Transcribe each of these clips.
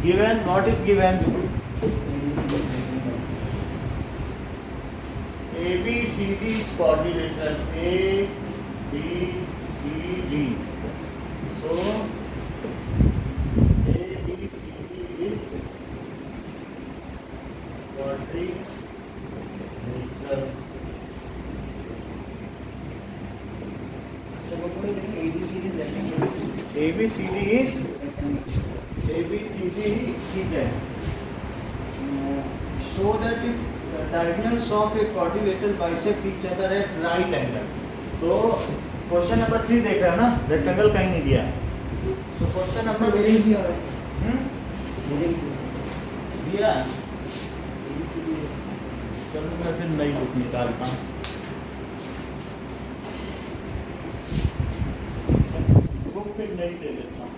Given what is given ABCD is quadrilateral ABCD. So ABCD is quadrilateral. ABCD is ठीक है. Show that if the diagonals of a quadrilateral bisect each other at right angle. तो question number 3 देख रहे हैं ना, rectangle कहीं नहीं दिया. सो क्वेश्चन नंबर दिया. चलो मैं फिर नई बुक निकालता हूँ. बुक फिर नई ले लेता हूँ.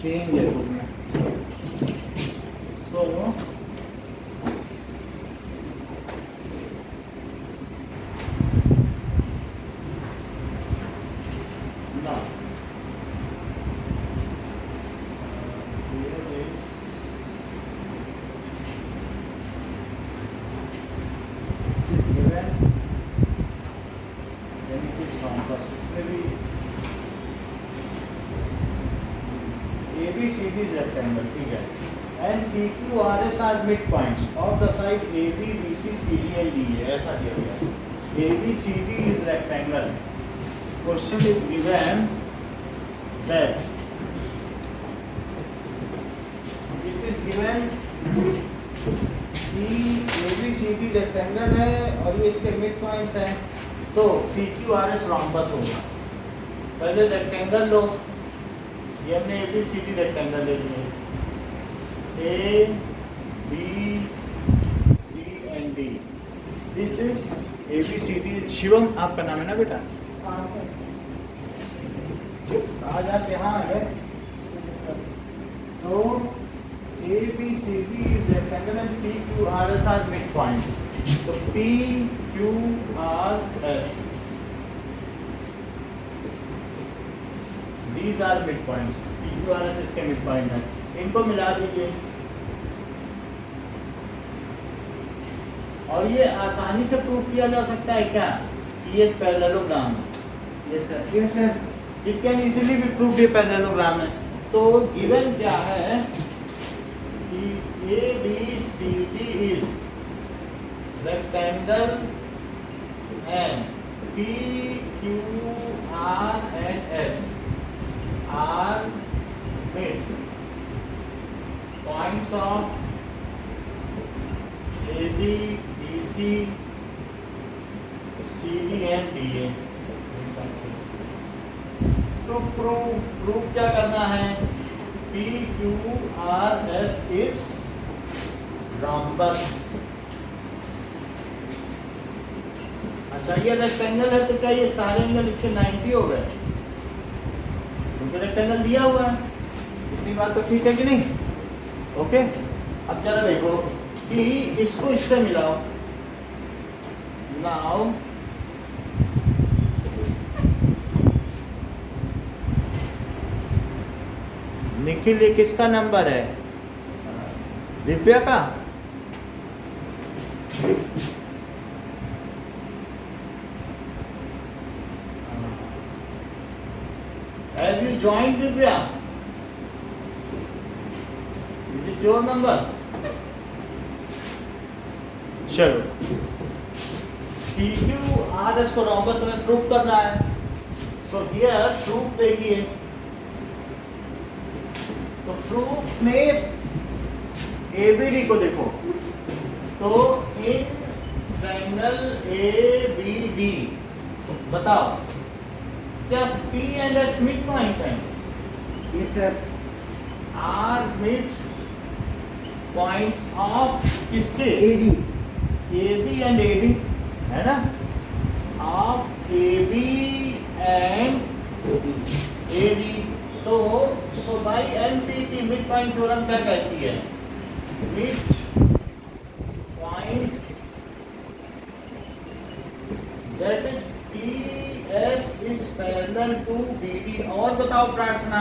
चेंज है बुक में. तो now here is given then it is compass. इसमें भी ABCD is rectangle, ठीक है. And PQRS are midpoints of the side AB, BC, CD and DA. ऐसा दिया गया है. ABCD is rectangle. Question is given that it is given कि ABCD rectangle है और ये इसके midpoints हैं, तो PQRS rhombus होगा. पहले rectangle लो, ये हमने ABCD rectangle ले लिए. A, B, C and D. This is ABCD. Shivam आपका नाम है ना बेटा? आज आप यहाँ आ गए. So ABCD is rectangle and PQRS are midpoint. So PQRS. These are midpoints. PQRS इसके midpoint है. इनको मिला दीजिए और ये आसानी से प्रूफ किया जा सकता है क्या कि ये पैरेललोग्राम है. Yes sir. It can easily be proved ये पैरेललोग्राम है. तो गिवन क्या है कि ABCD is rectangle and PQR and S are mid points of AB, BC, CD and DA. तो प्रूफ क्या करना है? PQRS is rhombus. अच्छा ये रेक्टेंगल है तो क्या ये सारे एंगल इसके 90 हो गए? क्योंकि रेक्टेंगल दिया हुआ है. इतनी बात तो ठीक है कि नहीं? ओके. अब जरा देखो कि इसको इससे मिलाओ. नाउ निखिल ये किसका नंबर है? दिव्या का. Have you joined Divya? Is it your number? चलो PQRS को rhombus में प्रूफ करना है. सो हियर प्रूफ देखिए. तो प्रूफ में ABD को देखो तो इन ट्रायंगल ABD बताओ क्या P and S mid point है? Yes sir. Are midpoints of किसके? AD. AB and AD है ना? ऑफ AB and AD. तो so by MPT midpoint theorem क्या कहती है? Midpoint that is PS is parallel to BD. और बताओ प्रार्थना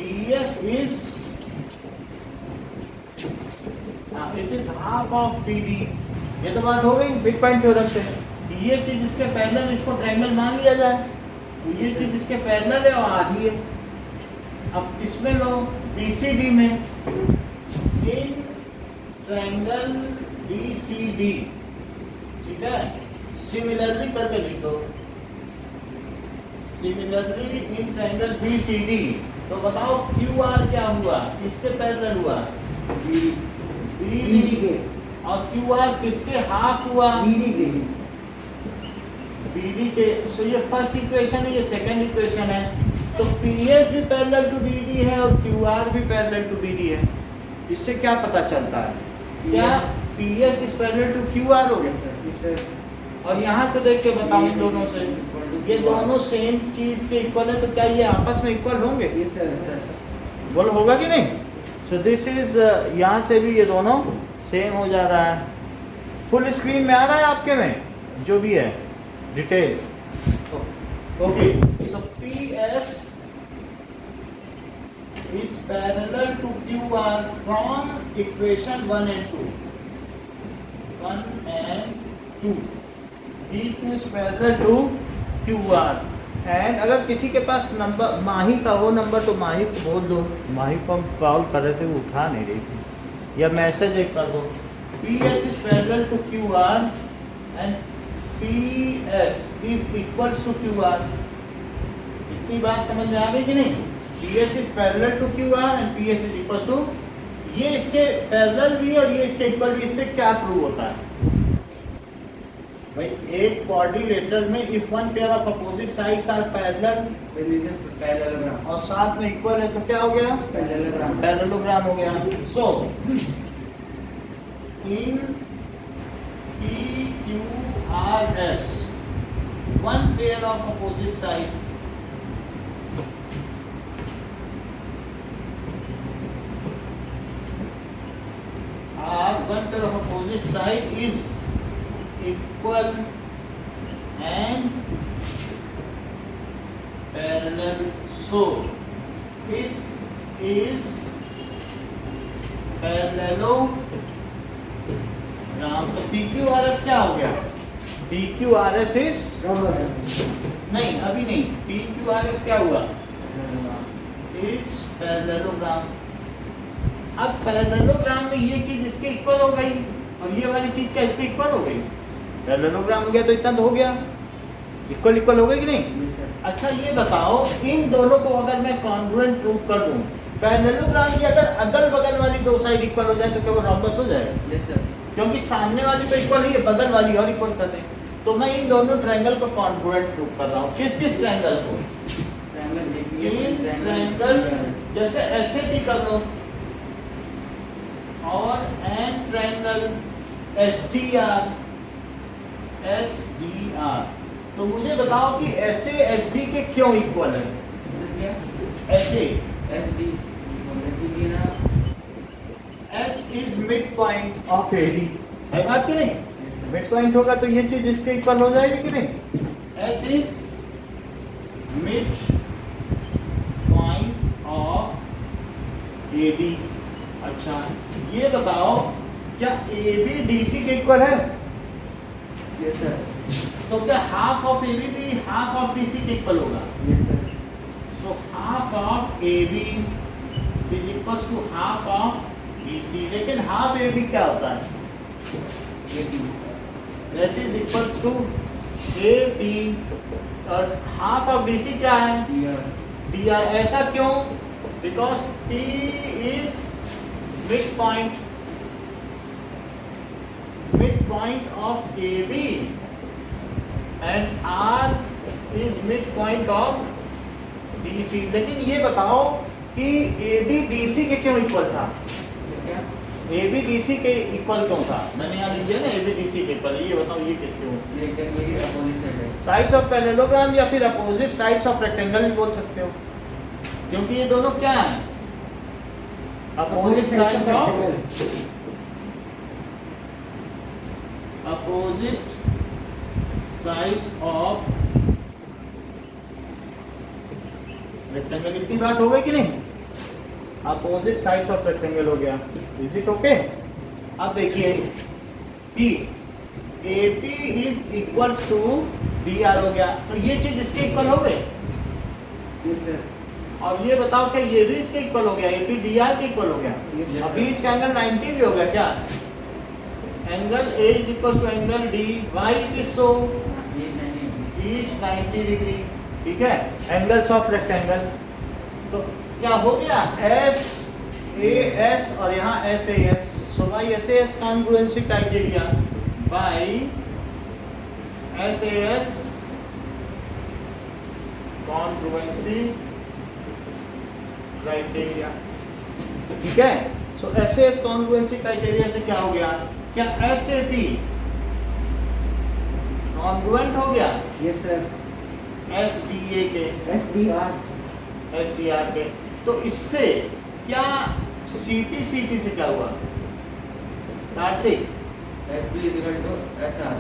PS is it is half of PD। ये तो बात हो गई मिड पॉइंट थ्योरम से। ये चीज इसके पैरेलल, इसको ट्रायंगल मान लिया जाए, तो ये चीज इसके पैरेलल है और आधी है। अब इसमें लो BCD में, इन ट्रायंगल BCD, ठीक है, सिमिलरली करके लिख दो, सिमिलरली इन ट्रायंगल BCD। तो बताओ QR क्या हुआ, किसके पैरेलल हुआ, BD के, और QR किसके हाफ हुआ, BD के। सो ये फर्स्ट इक्वेशन है, ये सेकंड इक्वेशन है। तो PS भी पैरेलल टू BD है और QR भी पैरेलल टू BD है। इससे क्या पता चलता है, क्या PS is parallel to QR हो गया। और यहाँ से देख के बताओ इन दोनों से, ये दोनों सेम चीज के इक्वल है, तो क्या ये आपस में इक्वल होंगे, बोल होगा कि नहीं। सो दिस इज, यहाँ से भी ये दोनों सेम हो जा रहा है। फुल स्क्रीन में आ रहा है आपके में जो भी है details. Okay, so PS is parallel to QR from equation 1 and 2. 1 and 2. These is parallel to QR. And अगर किसी के पास नंबर माही का हो नंबर, तो माही को बोल दो, माही को हम कॉल कर रहे थे वो उठा नहीं रही थी, या मैसेज एक कर दो। PS is parallel to QR and PS is equals to QR। इतनी बात समझ में आ गई कि नहीं। PS is parallel to QR and PS is equals to, ये इसके पैरेलल भी और ये इसके इक्वल भी। इससे क्या प्रूव होता है भाई, एक क्वाड्रिलेटरल में if one pair of opposite sides are parallel और साथ में इक्वल है, तो क्या हो गया, पैरेललोग्राम हो गया। सो इन PQRS, one pair of opposite side one pair of opposite side is equal and parallel, so it is parallelogram। तो PQRS क्या हो गया, PQRS is नहीं, अभी नहीं, PQRS क्या हुआ, is parallelogram। अब पैरेललोग्राम में ये चीज इसके इक्वल हो गई और ये वाली चीज क्या इसके इक्वल हो गई, पैरेललोग्राम हो गया, तो इतना तो हो गया, इक्वल इक्वल हो गई कि नहीं। अच्छा ये बताओ, इन दोनों को अगर मैं कॉन्ग्रुएंट प्रूव कर दूं, पैरेललोग्राम की अगर अगल बगल वाली दो साइड इक्वल हो जाए तो क्या वो रोम्बस हो जाएगा, क्योंकि सामने वाली तो इक्वल ही है, बगल वाली और इक्वल कर दें। तो मैं इन दोनों ट्रायंगल को कॉन्ग्रुएंट प्रूव कर रहा हूँ। किस किस ट्रायंगल को, इन ट्रायंगल जैसे SAT कर लो, और एन ट्रायंगल STR। तो मुझे बताओ कि SA SD के क्यों इक्वल है, SA S is mid point of AD, है बात कि नहीं, मिड पॉइंट होगा तो ये चीज इसके इक्वल हो जाएगी कि नहीं। S is mid point of AD। अच्छा ये बताओ, क्या AB DC के इक्वल है, यस सर। तो क्या हाफ ऑफ AB भी हाफ ऑफ DC के इक्वल होगा, yes sir. So half of AB is equals to half of BC। लेकिन हाफ AB क्या होता है, that is equals to AB, और हाफ ऑफ BC क्या है, DR। ऐसा क्यों, because P is midpoint of AB and R is midpoint of DC। लेकिन ये बताओ कि AB DC के क्यों इक्वल था, AB DC के इक्वल क्यों था, मैंने यहाँ लिख दिया ना AB DC के इक्वल। ये बताओ ये किसके, साइड्स ऑफ पैरेललोग्राम या फिर अपोजिट साइड्स ऑफ रेक्टेंगल भी बोल सकते हो, क्योंकि ये दोनों क्या है, opposite sides of रेक्टेंगल। इतनी बात हो गई कि नहीं। अपोजिट साइड्स ऑफ रेक्टेंगल हो गया। Is it okay? अब देखिए P AP is equals to DR हो गया, तो ये चीज इसके इक्वल हो गई। Yes, sir. और ये बताओ क्या ये भी इसके इक्वल हो गया? AP DR के इक्वल हो गया। Yes, sir. अब बीच का एंगल 90 भी हो गया क्या? Angle A is equal to angle D, why it is so? Is 90 degree, ठीक है? एंगल्स ऑफ रेक्टेंगल, तो क्या हो गया? SAS और यहाँ SAS, so by SAS congruency criteria, by SAS congruency criteria, ठीक है? so SAS congruency criteria से क्या हो गया? क्या SAP congruent हो गया Yes, sir. SDA के, SDR. SDR के? तो इससे क्या CT से क्या हुआ Kartik? SB is equal to SR.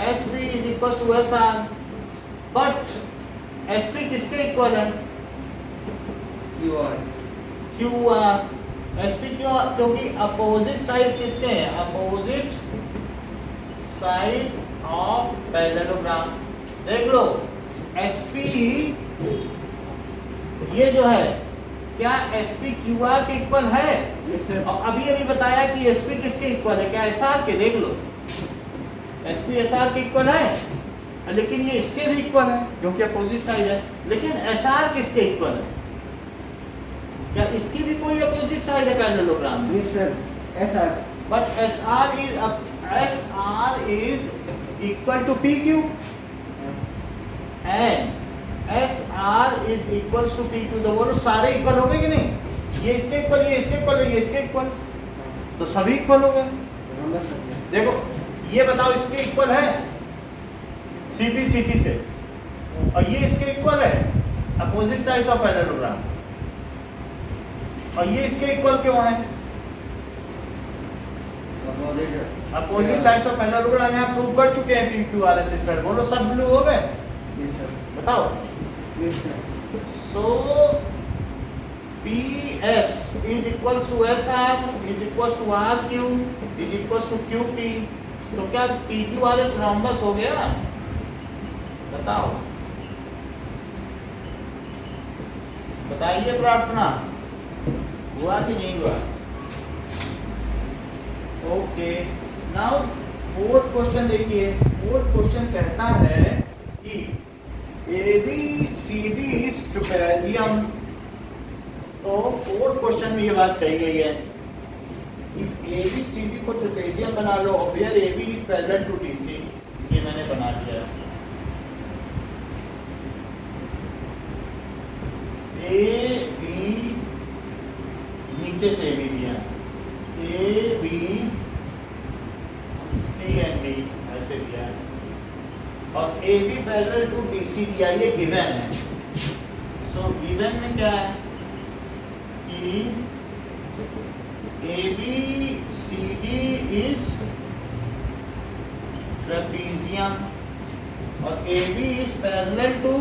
SB is equal to SR, but SP किसके इक्वल है? QR. QR। SP क्यों? क्योंकि अपोजिट साइड किसके हैं? Opposite side of parallelogram. देख लो SP ये जो है क्या SP QR के इक्वल है? Yes, sir. और अभी बताया कि SP किसके इक्वल है? क्या SR के? देख लो SP SR के इक्वल है, लेकिन ये इसके भी इक्वल है क्योंकि अपोजिट साइड है। लेकिन SR किसके इक्वल है? क्या इसकी भी कोई अपोजिट साइड है पैरेललोग्राम में? Yes, sir. SR. But SR is equal to PQ and SR is equals to PQ, तो बोलो सारे इक्वल हो गए कि नहीं? ये इसके इक्वल, ये इसके इक्वल, ये इसके इक्वल, तो सभी इक्वल हो गए। Remember, sir. देखो ये बताओ इसके इक्वल है CT से, और ये इसके इक्वल है अपोजिट साइड्स ऑफ पैरेललोग्राम, और ये इसके इक्वल क्यों है? अपोजिट साइड्स ऑफ पैरेललोग्राम यहाँ प्रूव कर चुके हैं PQRS स्क्वायर। बोलो सब ब्लू हो गए? Yes, sir. बताओ। Yes, sir. So PS is equals to SR is equals to RQ is equals to QP, तो क्या PQRS रॉम्बस हो गया? बताओ, बताइए प्रार्थना, हुआ कि नहीं हुआ? ओके, नाउ फोर्थ क्वेश्चन देखिए। फोर्थ क्वेश्चन कहता है कि ABCD is trapezium। तो फोर्थ क्वेश्चन में ये बात कही गई है कि ABCD को ट्रेपेजियम बना लो, where AB is parallel to DC। ये मैंने बना दिया है। AB नीचे से AB दिया, AB C and D ऐसे दिया है, और AB पैरेलल टू DC दिया, ये गिवन है। सो गिवन में क्या है कि ABCD इज ट्रेपेजियम और AB is parallel to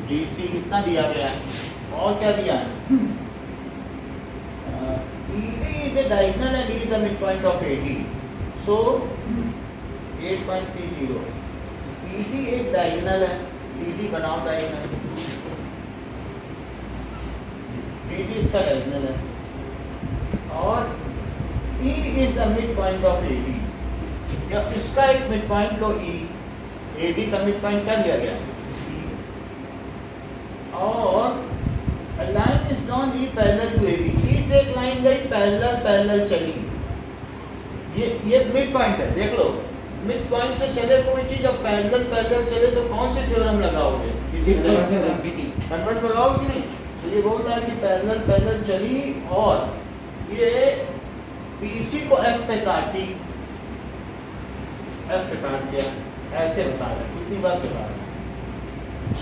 DC, कितना दिया गया है? और क्या दिया है? ED is a diagonal and E is the midpoint of AD. So 8.30. ED एक diagonal है, ED बनाओ diagonal, ED इसका diagonal है, और E is the midpoint of AD। या इसका एक midpoint लो E, AD का midpoint क्या दिया गया? और line is drawn E parallel to AB। E से एक लाइन गई पैरेलल चली, ये मिड पॉइंट है। देख लो मिड पॉइंट से चले कोई चीज और पैरेलल चले तो कौन से थ्योरम लगाओगे? किसी कन्वर्स लगाओगे कि नहीं? तो ये बोल रहा है कि पैरेलल चली और ये PC को F पे काटी, F पे काट दिया, ऐसे बता रहा है, कितनी बात बता रहा है।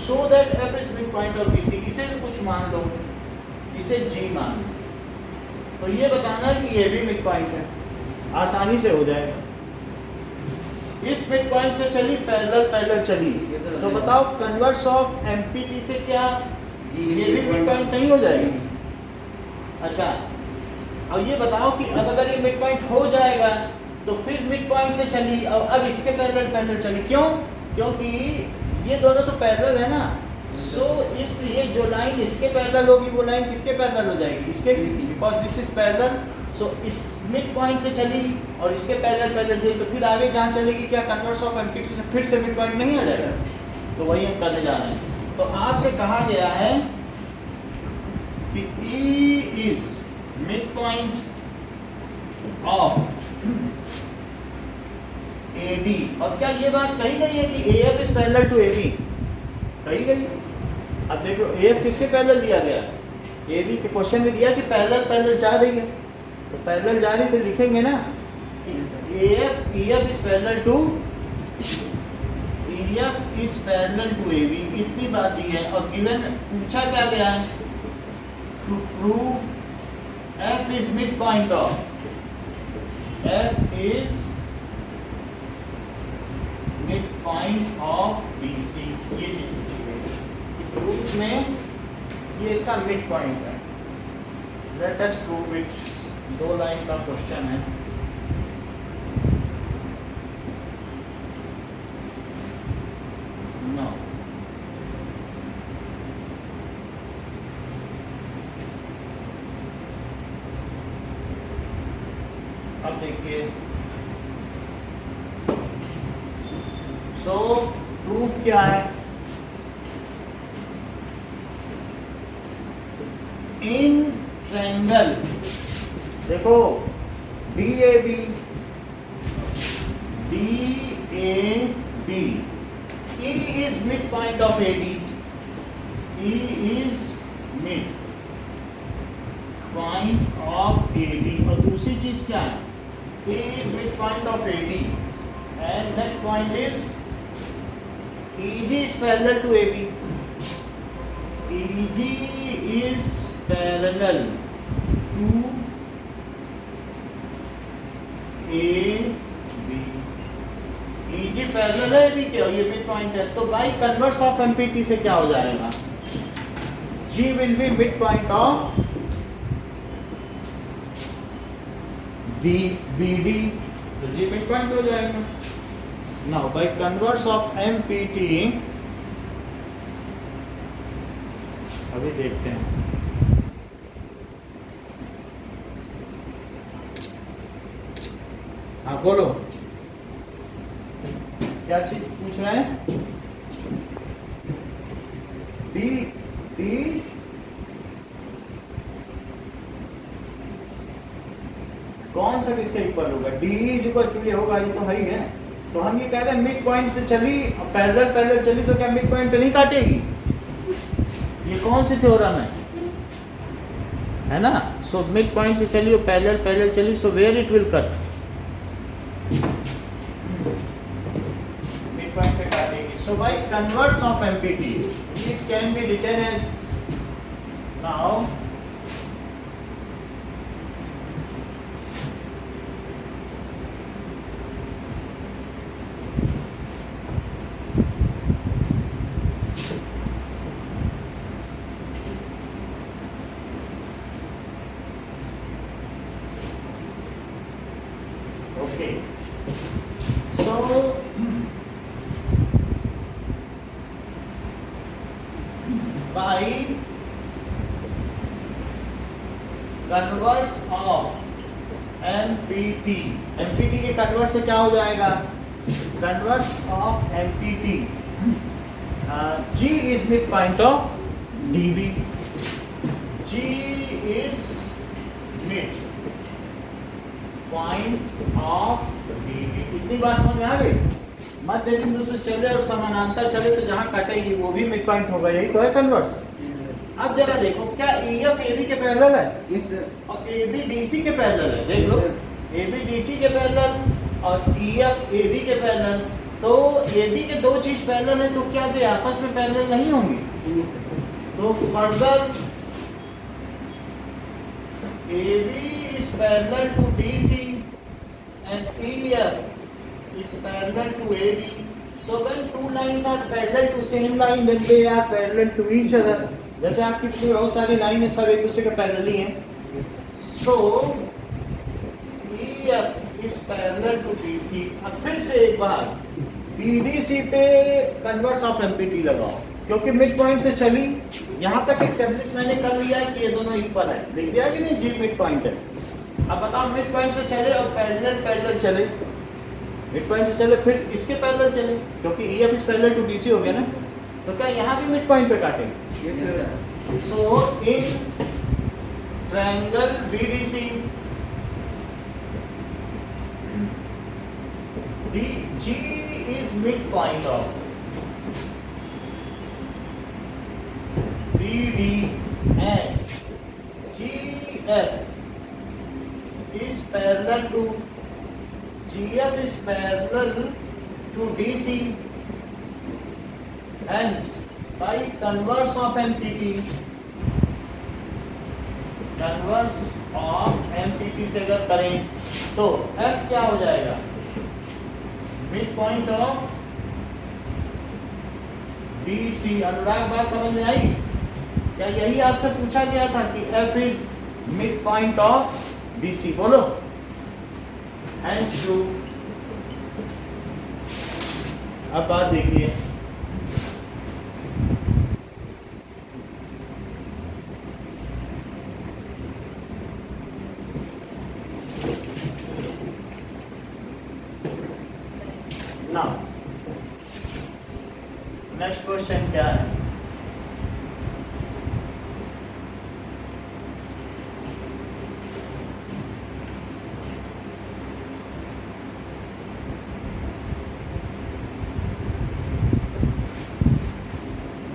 So that F is midpoint of BC। इसे भी कुछ मान लो, इसे G मान लो, तो ये बताना है कि ये भी मिड पॉइंट है, आसानी से हो जाएगा। इस मिड पॉइंट से चली पैरेलल चली, तो बताओ कन्वर्स ऑफ MPT से क्या ये भी मिड पॉइंट नहीं हो जाएगा? अच्छा, अब ये बताओ कि अब अगर ये मिड पॉइंट हो जाएगा तो फिर मिड पॉइंट से चली और अब इसके पैरेलल चली, क्यों? क्योंकि ये दोनों तो पैरेलल है ना, सो इसलिए जो लाइन इसके पैरेलल होगी वो लाइन किसके पैरेलल हो जाएगी? इसके, बिकॉज दिस इज पैरेलल। सो इस मिड पॉइंट से चली और इसके पैरेलल चली, तो फिर आगे जहाँ चलेगी क्या कन्वर्स ऑफ एमपीटी से फिर से मिड पॉइंट नहीं आ जाएगा? तो वही हम करने जा रहे हैं। तो आपसे कहा गया है कि E is midpoint of AD, और क्या ये बात कही गई है कि AF is parallel to AB? कही गई। अब देखो AF किसके पैरेलल दिया गया? AB के क्वेश्चन में दिया कि पैरेलल जा रही है, तो पैरेलल जा रही तो लिखेंगे ना EF is parallel to AB, इतनी बात दी है। और गिवन पूछा क्या गया है? To prove F is midpoint of BC, ये चीज पूछी गई कि प्रूफ में ये इसका मिड पॉइंट है। Let us prove it, 2 line का क्वेश्चन है। नो, अब देखिए, सो प्रूफ क्या है? इन ट्रायंगल, देखो DAB E is midpoint of AD, E is midpoint of AD, और दूसरी चीज क्या है? E is midpoint of AD, and next point is EG is parallel to AB. EG is parallel to AB. EG parallel है AB के और ये mid point है, तो बाई कन्वर्स ऑफ एमपीटी से क्या हो जाएगा? G will be midpoint of BD, तो G midpoint हो जाएगा। Now by converse of MPT, अभी देखते हैं। हाँ बोलो, क्या चीज पूछ रहे हैं? B कौन सा किसके इक्वल होगा? D इज इक्वल टू ये होगा, ये तो है ही है। तो हम ये कह रहे हैं मिड पॉइंट से चली और पैरेलल चली तो क्या मिड पॉइंट पे नहीं काटेगी? ये कौन सी थ्योरम है ना? सो मिड पॉइंट से चली और पैरेलल चली, so where it will cut? Midpoint पे काटेगी। So by converse of MPT it can be written as, now okay, so by converse of MPT, MPT के कन्वर्स से क्या हो जाएगा? Converse of MPT, G is midpoint of DB, G is mid point of DB। इतनी बात समझ में आ गई? मध्य बिंदु से चले और समानांतर चले तो जहां कटेगी वो भी मिड पॉइंट होगा, यही तो है कन्वर्स। अब जरा देखो, क्या EF AB के पैरेलल है? Yes sir. और AB DC के पैरेलल है। देख लो, AB DC के पैरेलल और EF AB के पैरेलल, तो AB के दो चीज पैरेलल है, तो क्या वे आपस में पैरेलल नहीं होंगे? तो further AB is parallel to DC and EF is parallel to AB. So when two lines are parallel to same line, then they are parallel to each other. जैसे आपकी बहुत सारी लाइन है, सब एक दूसरे के पैरेलल ही हैं, so EF is parallel to BC। अब फिर से एक बार BDC पे कन्वर्स ऑफ MPT लगाओ, क्योंकि मिड पॉइंट से चली यहाँ तक एस्टेब्लिश मैंने कर लिया है कि ये दोनों इक्वल है, दिख गया कि नहीं, G मिड पॉइंट है। अब बताओ मिड पॉइंट से चले और पैरेलल चले, मिड पॉइंट से चले फिर इसके पैरेलल चले, क्योंकि EF is parallel to BC हो गया ना, तो क्या यहाँ भी मिड पॉइंट पे काटेंगे? Yes sir. So in triangle BDC the G is midpoint of BD and GF is parallel to GF is parallel to DC, hence by converse of MPT से अगर करें तो F क्या हो जाएगा? Mid point of BC। अनुराग बात समझ में आई क्या? यही आपसे पूछा गया था कि F is mid point of BC, बोलो हैंस टू। अब बात देखिए, नाउ नेक्स्ट क्वेश्चन क्या है?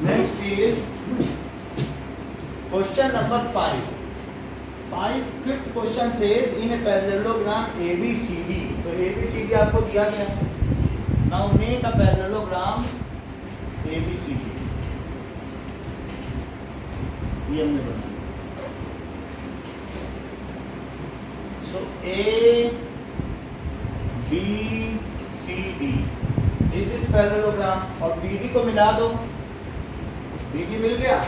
Next is question number 5। Fifth question से इन ए पैरेललोग्राम ABCD, तो ABCD आपको दिया गया है। Now make a parallelogram ABCD। ये हमने बनाया। So ABCD this is parallelogram और BD को मिला दो, BD मिल गया।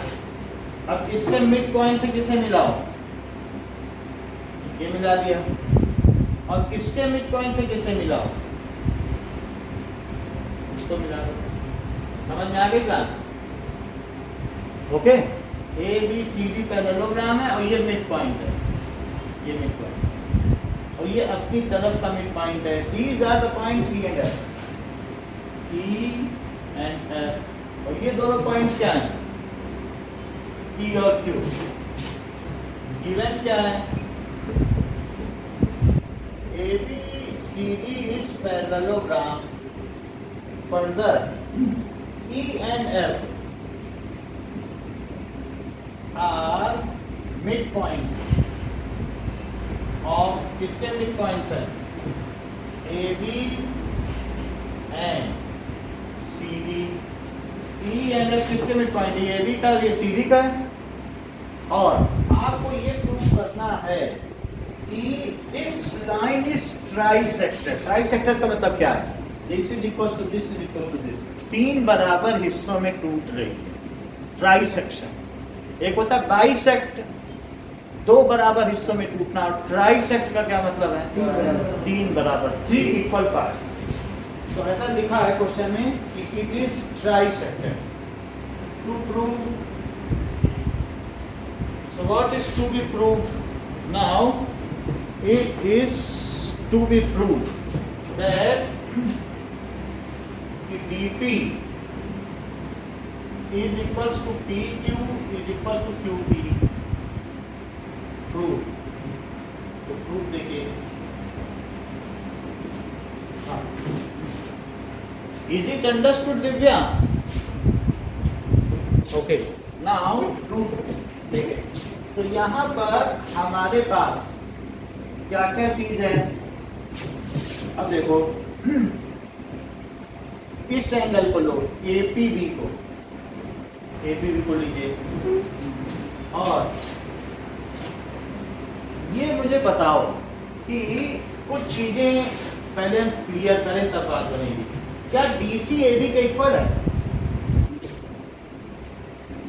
अब इसके मिड पॉइंट से किसे मिलाओ? ये मिला दिया। और इसके मिड पॉइंट से किसे मिलाओ? तो मिला दो। समझ में आ गई बात? ओके, ABCD पैरेललोग्राम है और ये मिड पॉइंट है, ये मिड पॉइंट और ये अपनी तरफ का मिड पॉइंट है। These are the points E and F, E and F, और ये दोनों पॉइंट्स क्या हैं? P और Q। गिवन क्या है? ABCD is parallelogram। Further, E and F are midpoints of किसके midpoints हैं? AB and CD। E and F किसके midpoint है? ये AB का, ये CD का है। और आपको ये प्रूव करना है कि this line is trisector. Trisector का मतलब क्या है? This is equal to this is equal to this, तीन बराबर हिस्सों में टूट रही है ट्राइसेक्शन। एक होता है बाइसेक्ट, दो बराबर हिस्सों में टूटना, और ट्राइसेक्ट का क्या मतलब है? तीन बराबर, 3 इक्वल पार्ट्स। तो ऐसा लिखा है क्वेश्चन में कि it is trisector. To prove, so what is to be proved now? It is to be proved that DP is equals to PQ is equals to QP। Prove, तो proof देखिए। Is it understood Divya? Okay, now proof देखिए। तो यहाँ पर हमारे पास क्या क्या चीज है? अब देखो, इस ट्रायंगल को लो, APB को लीजिए, और ये मुझे बताओ कि कुछ चीजें पहले हम क्लियर करें तब बात बनेगी। क्या DC AB के इक्वल है?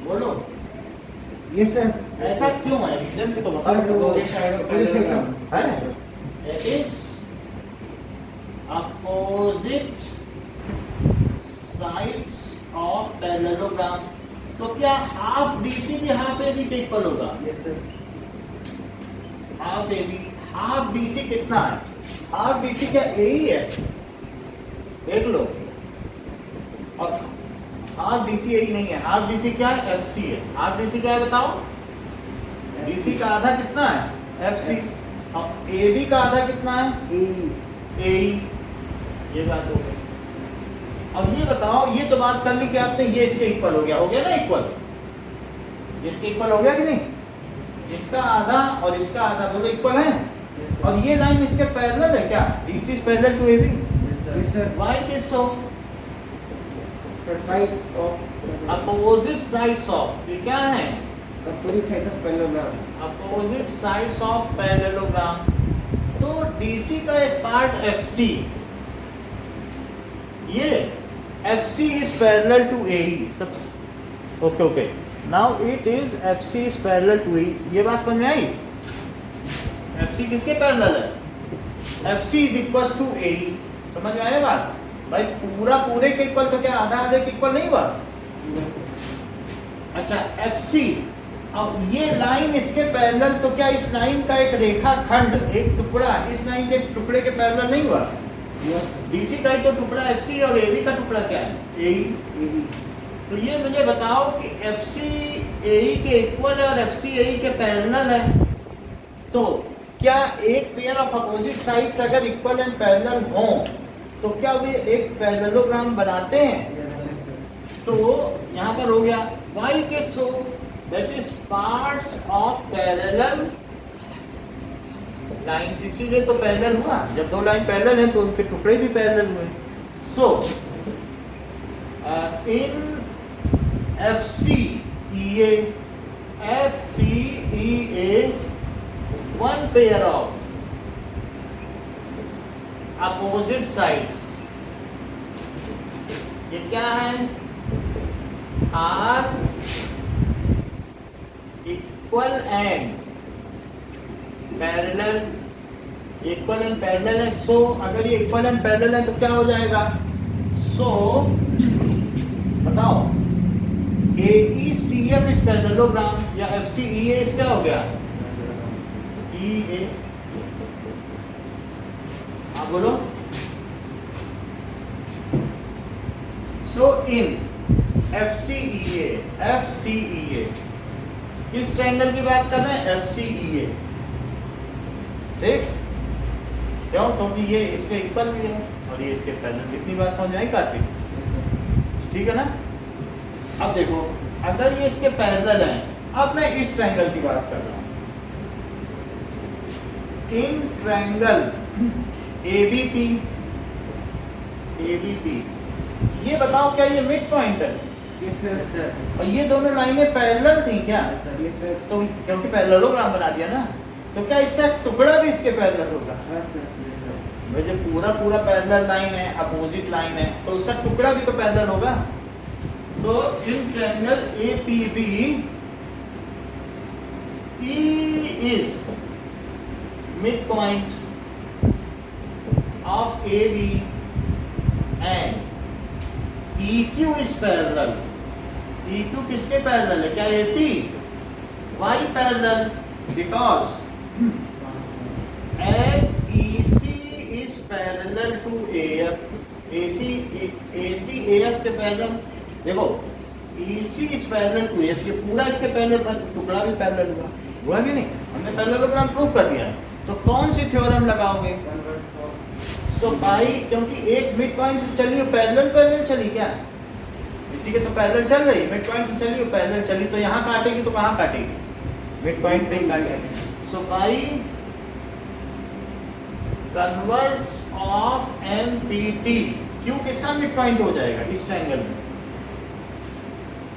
बोलो। Yes sir. ऐसा क्यों है, रीजन भी तो बता सर, वो दो। पैरेललोग्राम है that is opposite sides of parallelogram। तो क्या हाफ डीसी भी हाफ एबी के इक्वल होगा? Yes sir. Half AB, half DC कितना है? हाफ डीसी क्या ए ही है? देख लो। और हाफ डीसी ए ही नहीं है, हाफ डीसी क्या है? एफसी है। हाफ डीसी क्या है बताओ? डीसी का आधा कितना है? एफसी। अब एबी का आधा कितना है? ए। ये बात हो गई। अब ये बताओ, ये तो बात कर ली कि आपने ये इसके इक्वल हो गया ना इक्वल? ये इसके इक्वल हो गया कि नहीं? इसका आधा और इसका आधा दोनों इक्वल है। और ये लाइन इसके पैरेलल है क्या? DC is parallel to AB. Yes sir. Why it is so? Sides of opposite sides of, ये क्या है? Opposite side of parallelogram. Opposite sides of parallelogram. तो डीसी का एक पार्ट एफसी, ये FC is parallel to AE. सब okay okay. Now it is FC is parallel to AE. ये बात समझ में आई? एफसी किसके पैरेलल है? FC is equal to AE. समझ में आया बात? भाई पूरा पूरे के इक्वल तो क्या आधा आधे के इक्वल नहीं हुआ? अच्छा एफसी, अब ये लाइन इसके पैरेलल, तो क्या इस लाइन का एक रेखा खंड, एक टुकड़ा इस लाइन के टुकड़े के पैरेलल नहीं हुआ? डीसी का ही तो टुकड़ा एफसी और एबी का टुकड़ा क्या है? एई। तो ये मुझे बताओ कि एफसी एई के इक्वल है और एफसी एई के पैरेलल है, तो क्या एक पेयर ऑफ अपोजिट साइड्स अगर इक्वल एंड पैरेलल हो तो क्या वे एक पैरेललोग्राम बनाते हैं? तो यहाँ पर हो गया y के so that is parts of parallel lines, इसीलिए तो पैरेलल हुआ। जब दो लाइन पैरेलल हैं तो उनके टुकड़े भी पैरेलल हुए। सो इन FCEA one pair of opposite sides, ये क्या है? Are equal and parallel, equal and parallel है। सो अगर ये इक्वल एंड पैरेलल है तो क्या हो जाएगा? सो बताओ, AECF इस पैरेललोग्राम या FCEA इस क्या हो गया? EA। आप बोलो। सो इन FCEA किस ट्रायंगल की बात कर रहे हैं? FCEA। ठीक क्यों? क्योंकि ये इसके इक्वल भी है और ये इसके पैरेलल। कितनी बात समझ आई काटी? ठीक है ना? अब देखो, अगर ये इसके पैरेलल हैं, अब मैं इस ट्रायंगल की बात कर रहा हूं। इन ट्रायंगल ABP, ये बताओ क्या ये मिड पॉइंट है? Yes sir. और ये दोनों लाइनें पैरेलल थी क्या? Yes sir. तो क्योंकि पैरेललोग्राम बना दिया ना, तो क्या इसका टुकड़ा भी इसके पैरेलल होगा? हाँ सर। Yes sir. वैसे पूरा पैरेलल लाइन है, अपोजिट लाइन है, तो उसका टुकड़ा भी तो पैरेलल होगा। So in triangle APB E is midpoint of AB and EQ is parallel। EQ किसके पैरेलल है? क्या AP? Y parallel, because as EC is parallel to AF, AC AF के पैरेलल। देखो EC is parallel to AF, ये पूरा इसके parallel था, टुकड़ा भी पैरेलल हुआ कि नहीं? हमने पैरेललोग्राम प्रूव कर दिया। तो कौन सी थ्योरम लगाओगे? सो भाई, क्योंकि एक मिड पॉइंट से चली पैरेलल चली क्या? इसी के तो पैरेलल चल रही, मिड पॉइंट से चली पैरेलल चली, तो यहाँ काटेगी तो कहाँ काटेगी? मिड पॉइंट पे ही काटेगी। सो भाई कन्वर्स ऑफ MPT, Q किसका मिड पॉइंट हो जाएगा इस ट्रायंगल में?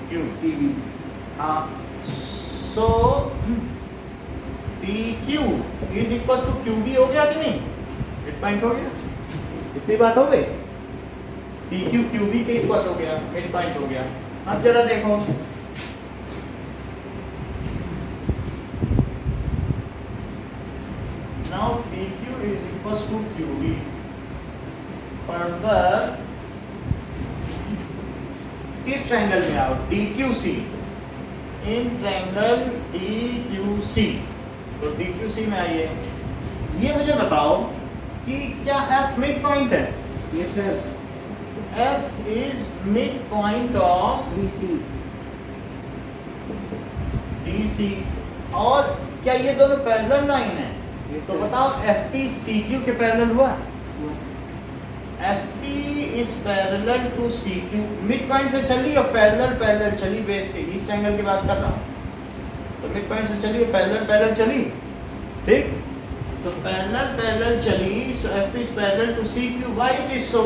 Q। PB। हाँ, so PQ is equal to QB हो गया कि नहीं? मिड पॉइंट हो गया। इतनी बात हो गई। PQ QB के इक्वल हो गया, मिड पॉइंट हो गया। अब जरा देखो, इक्वल्स टू QB। फर्दर किस ट्रायंगल में आओ, DQC, इन ट्रायंगल DQC, तो DQC में आइए। ये मुझे बताओ कि क्या F मिड पॉइंट है? Yes sir. F is mid point of BC। DC, और क्या ये दोनों पैरेलल लाइन है? Yes, तो sir. बताओ FP CQ के पैरेलल हुआ? FP is parallel to CQ, mid point से चली और पैरेलल चली बेस के, इस ट्रायंगल की बात कर रहा हूँ। तो मिड पॉइंट से चली और पैरेलल चली, ठीक? तो पैरेलल चली, so FP is parallel to CQ। Why it is so?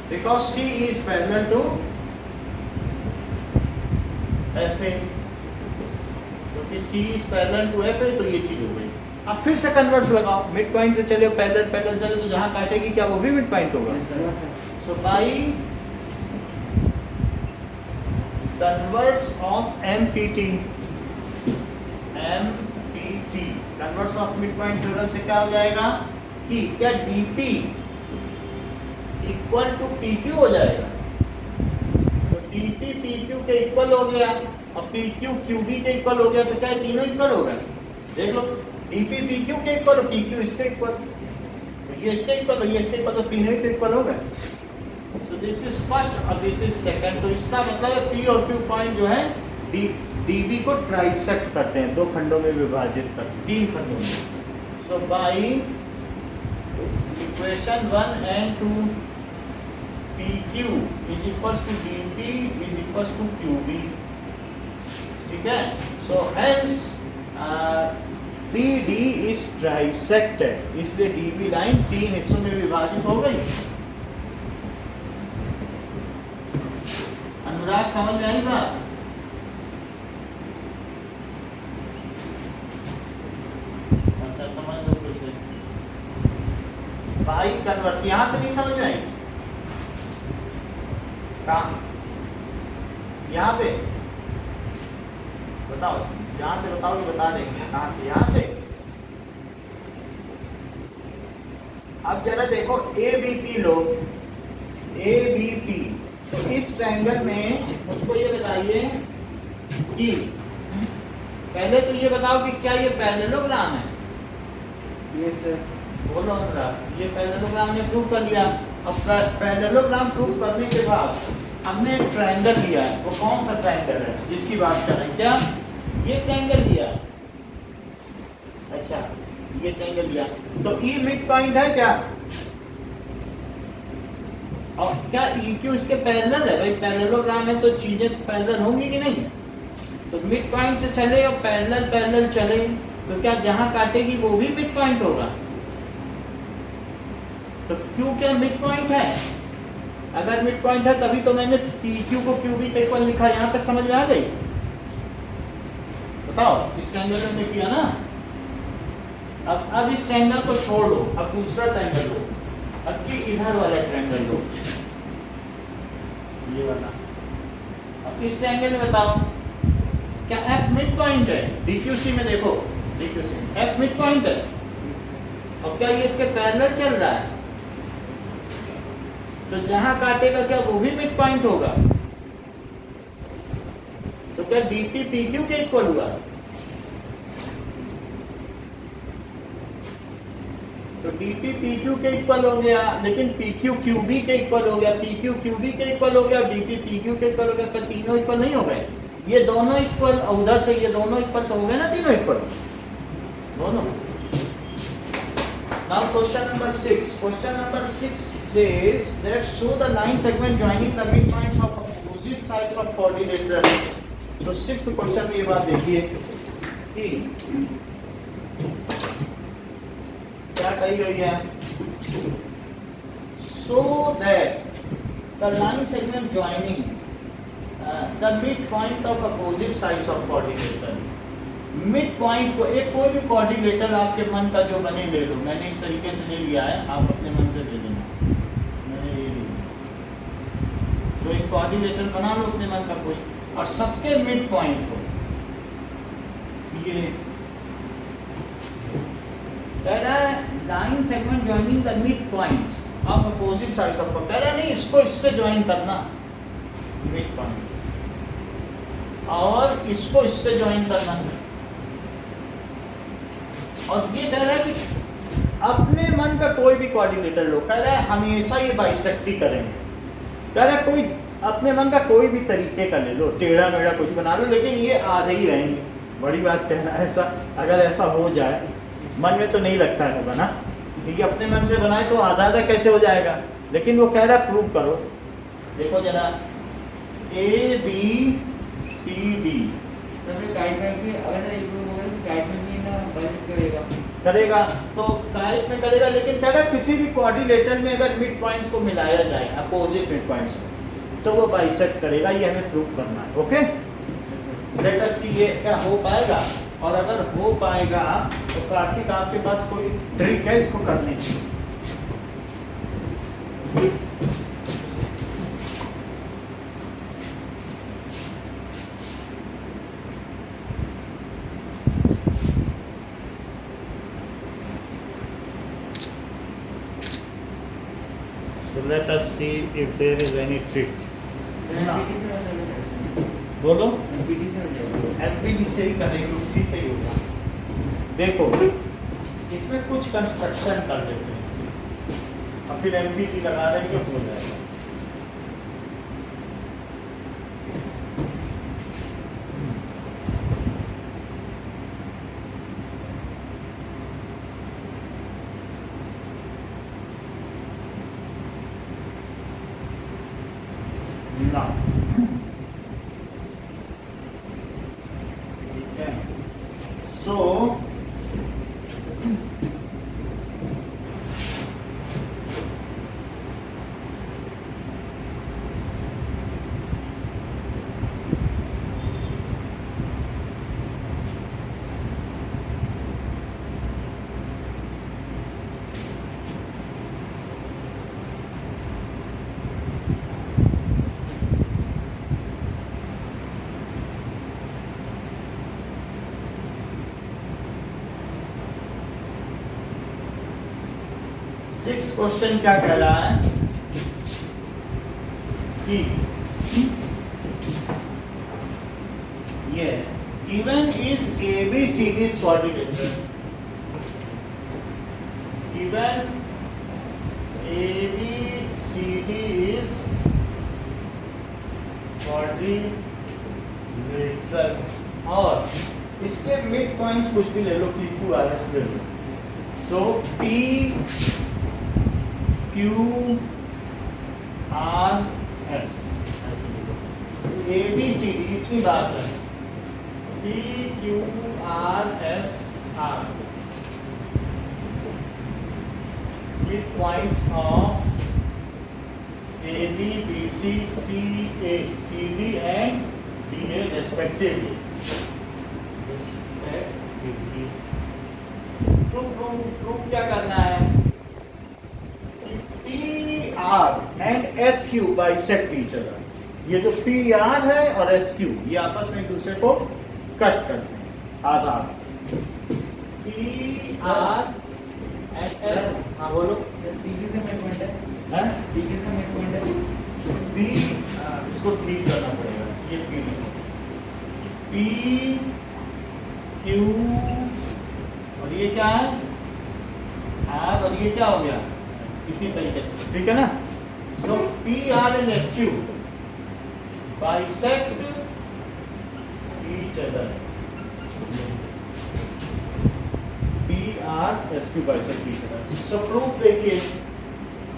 Because C is parallel to FA, क्योंकि C is parallel to FA, तो ये चीज हो गई। अब फिर से कन्वर्स लगाओ, मिड पॉइंट से चले पैरेलल चले, तो जहां काटेगी क्या वो भी मिड पॉइंट होगा? Yes sir. So by converse of MPT, converse of midpoint theorem से क्या हो जाएगा कि क्या DP इक्वल टू PQ हो जाएगा? तो DP PQ के इक्वल हो गया और PQ QB के इक्वल हो गया, तो क्या तीनों इक्वल हो गए? देख लो, DP PQ के इक्वल और PQ इसके इक्वल, तो ये इसके इक्वल और ये इसके इक्वल, तो तीनों ही तो इक्वल हो गए। So this is first और this is second, तो इसका मतलब है P और Q पॉइंट जो है DB को ट्राइसेक्ट करते हैं, दो खंडों में विभाजित करते हैं, तीन खंडों में। So by equation 1 and 2, PQ is equals to DB is equals to QB, ठीक है? So hence PD is trisected, इसलिए DB लाइन तीन हिस्सों में विभाजित हो गई। अनुराग समझ में आई बात? अच्छा समझ लो फिर से। भाई कन्वर्स यहां से नहीं समझ में आई? कहाँ? यहाँ पे बताओ, जहां से बताओ बता देंगे। कहां से? यहाँ से। अब जरा देखो ABP लो, ABP, तो इस ट्रायंगल में मुझको ये बताइए कि पहले तो ये बताओ कि क्या ये पैरेललोग्राम है? Yes sir. बोलो अनुराग, ये पैरेललोग्राम ने प्रूव कर लिया। अब पैरेललोग्राम प्रूव करने के बाद हमने एक ट्रायंगल लिया है, वो कौन सा ट्रायंगल है जिसकी बात कर रहे हैं? क्या ये ट्रायंगल लिया? अच्छा, ये ट्रायंगल लिया, तो E मिड पॉइंट है क्या? और क्या EQ इसके पैरेलल है? भाई पैरेललोग्राम है तो चीजें पैरेलल होंगी कि नहीं? तो मिड पॉइंट से चले और पैरेलल चले, तो क्या जहां काटेगी वो भी मिड पॉइंट होगा? तो Q क्या मिड पॉइंट है? अगर मिड पॉइंट है तभी तो मैंने PQ को QB के इक्वल लिखा। यहां तक समझ में आ गई? बताओ, इस ट्रायंगल में किया ना। अब इस ट्रायंगल को छोड़ दो, अब दूसरा ट्रायंगल लो, अब कि इधर वाला ट्रायंगल लो, ये वाला। अब इस ट्रायंगल में बताओ क्या F मिड पॉइंट है? DQC में देखो, DQC में F मिड पॉइंट है, और क्या ये इसके पैरेलल चल रहा है? तो जहां काटेगा क्या वो भी मिड पॉइंट होगा? तो क्या DP PQ के इक्वल हुआ? तो DP PQ के इक्वल हो गया, लेकिन PQ QB के इक्वल हो गया, PQ QB के इक्वल हो गया, DP PQ के इक्वल हो गया, पर तीनों इक्वल नहीं हो गए। ये दोनों इक्वल, उधर से ये दोनों इक्वल तो हो गए ना, तीनों इक्वल दोनों। Now question number 6. Question number 6 says that show the line segment joining the midpoints of opposite sides of quadrilateral. तो 6th क्वेश्चन में ये बात देखिए कि क्या कही गई है? So that the line segment joining the midpoint of opposite sides of quadrilateral. Mid point को एक कोई भी क्वाड्रिलेटरल आपके मन का जो बने ले लो, मैंने इस तरीके से ले लिया है, आप अपने मन से ले लेना। मैंने ये लिया, तो एक क्वाड्रिलेटरल बना लो अपने मन का कोई, और सबके मिड पॉइंट को ये कह रहा है line segment joining the mid points of opposite sides of कह रहा नहीं इसको इससे ज्वाइन करना मिड पॉइंट से और इसको इससे ज्वाइन करना और ये कह रहा है कि अपने मन का कोई भी कोऑर्डिनेटर लो कह रहा है हमेशा ये बाइसेक्ट ही करेंगे कह रहा है कोई अपने मन का कोई भी तरीके का ले लो टेढ़ा मेढ़ा कुछ बना लो लेकिन ये आधे ही रहेंगे बड़ी बात कहना ऐसा अगर ऐसा हो जाए मन में तो नहीं लगता होगा ना क्योंकि अपने मन से बनाए तो आधा आधा कैसे हो जाएगा लेकिन वो कह रहा है प्रूव करो देखो जरा ए बी सी डी करेगा तो टाइप में करेगा लेकिन कह रहा है किसी भी कोऑर्डिनेटर में अगर मिड पॉइंट्स को मिलाया जाए अपोजिट मिड पॉइंट्स तो वो बाइसेक्ट करेगा ये हमें प्रूव करना है ओके लेट अस सी ये क्या हो पाएगा और अगर हो पाएगा तो कार्तिक आपके पास कोई ट्रिक है इसको करने की So let us see if there is any trick. बोलो एमपीटी से ही करेंगे उसी से ही होगा देखो इसमें कुछ कंस्ट्रक्शन कर देते हैं और फिर एमपीटी लगा देंगे हो जाएगा ना So, सिक्स क्वेश्चन क्या कह रहा है कि ये even is ABCD coordinator even ABCD is coordinator और इसके मिड पॉइंट्स कुछ भी ले लो PQRS ले लो सो P Q R S ABCD इतनी बात है P Q R S R mid points of A B B C C A C D and D A respectively तो प्रूफ क्या करना है PR and SQ bisect each other ये जो PR है और SQ ये आपस में एक दूसरे को कट करते हैं आधा PR and S हाँ बोलो P इसको ठीक करना पड़ेगा ये P Q और ये क्या है R और ये क्या हो गया इसी तरीके से ठीक है ना सो PR and SQ bisect each other PR SQ bisect each other so proof देखिए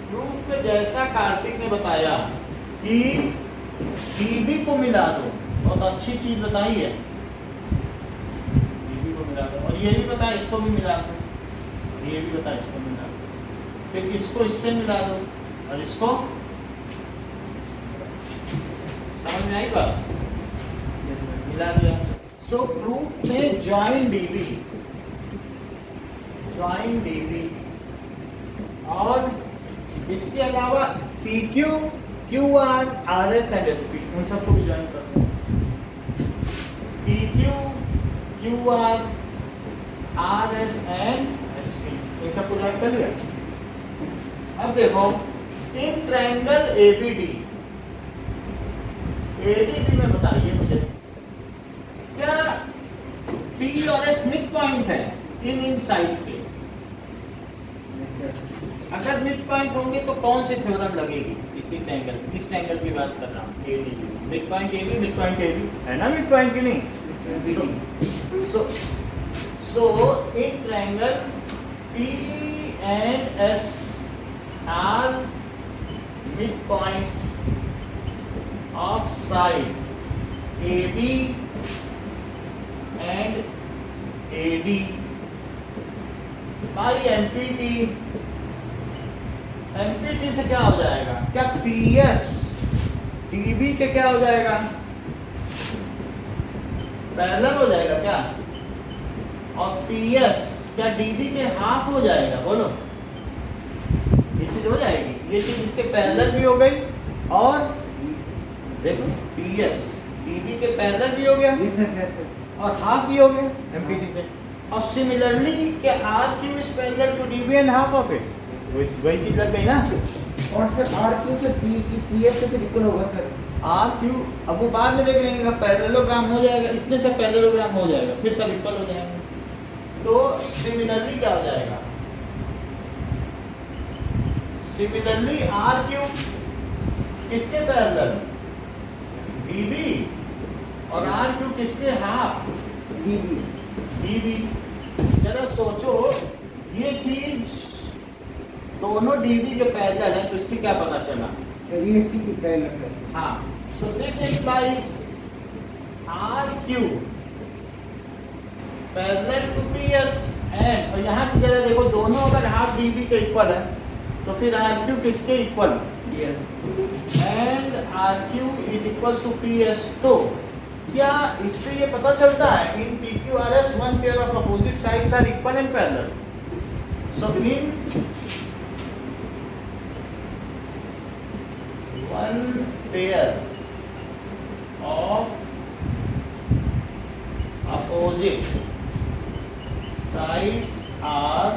प्रूफ में जैसा कार्तिक ने बताया कि DB को मिला दो बहुत अच्छी चीज बताई है DB को मिला दो और ये भी बताया इसको भी मिला दो ये भी बताया इसको मिला दो फिर इसको इससे मिला दो और इसको समझ में आई बात मिला दिया सो प्रूफ में ज्वाइन DB और इसके अलावा PQ QR RS and SP उन सबको भी ज्वाइन कर दो PQ QR RS and SP इन सबको ज्वाइन कर लिया। अब देखो इन ट्रायंगल एबीडी, एडीबी में बताइए मुझे क्या पी और एस मिड पॉइंट है इन साइड्स के? Yes, sir. अगर मिड पॉइंट होंगे तो कौन सी थ्योरम लगेगी इसी ट्रायंगल, इस ट्रायंगल की बात कर रहा हूँ ADB, mid point AB, mid point AB है ना, मिड पॉइंट की नहीं? BD. So in triangle P and S are midpoints of side AB and AD by MPT। MPT से क्या हो जाएगा? क्या PS DB के क्या हो जाएगा? पैरेलल हो जाएगा क्या? और PS क्या DB के हाफ हो जाएगा? बोलो, ये चीज हो जाएगी, ये चीज इसके पैरेलल भी हो गई और देखो PS DB के पैरेलल भी हो गया Yes, sir. Yes, sir. और हाफ भी हो गया MPT से। और सिमिलरली क्या RQ is parallel to DB and half of it, वही चीज लग गई ना। और सर RQ से PS से फिर इक्वल होगा सर। RQ अब वो बाद में देख लेंगे, पैरेललोग्राम हो जाएगा, इतने से पैरेललोग्राम हो जाएगा, फिर सब इक्वल हो जाएंगे। तो सिमिलरली क्या हो जाएगा? सिमिलरली RQ किसके पैरेलल? DB और RQ किसके हाफ? DB. DB। जरा सोचो ये चीज दोनों DB के पैरेलल है तो इससे क्या पता चला? सर ये इसकी पैरेलल है। हाँ, so this implies RQ parallel to PS and, और यहाँ से जरा देखो दोनों अगर हाफ DB के इक्वल है तो फिर RQ किसके equal? Yes. And RQ is equals to PS। तो क्या इससे ये पता चलता है इन PQRS one pair of opposite sides are equal and parallel? So in one pair of opposite sides are